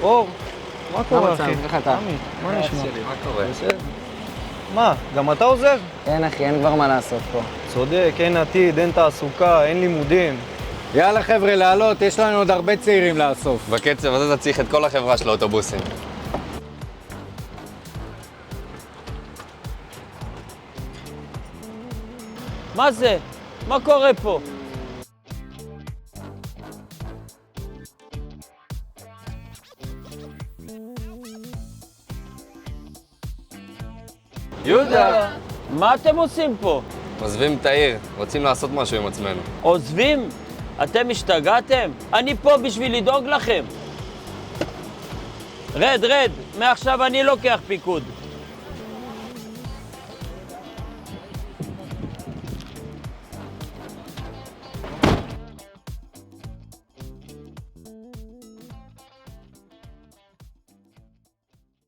אור, מה קורה, אחי? איך אתה? עמי, מה נשמע? מה קורה? בסדר. מה, גם אתה עוזר? כן, אחי, אין כבר מה לעשות פה. צודק, אין עתיד, אין תעסוקה, אין לימודים. יאללה חבר'ה, לעלות, יש לנו עוד הרבה צעירים לאסוף. בקצב הזה אתה צריך את כל החברה של האוטובוסים. מה זה? מה קורה פה? יהודה! מה אתם עושים פה? עוזבים את העיר, רוצים לעשות משהו עם עצמנו. עוזבים? אתם השתגעתם? אני פה בשביל לדאוג לכם. רד, מעכשיו אני לוקח פיקוד.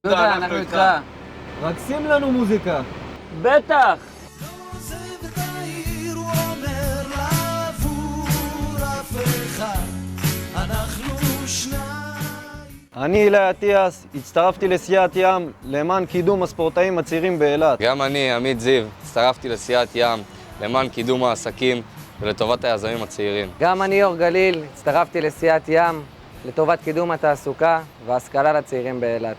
יהודה, אנחנו איתך. רק שים לנו מוזיקה. בטח! עוזב את העיר, הוא אומר לעבור אף אחד, אנחנו שניים. אני אילי אטיאס, הצטרפתי לסיעת ים למען קידום הספורטאים הצעירים באילת. גם אני, עמית זיו, הצטרפתי לסיעת ים למען קידום העסקים ולטובת היזמים הצעירים. גם אני אור גליל, הצטרפתי לסיעת ים לטובת קידום התעסוקה וההשכלה לצעירים באילת.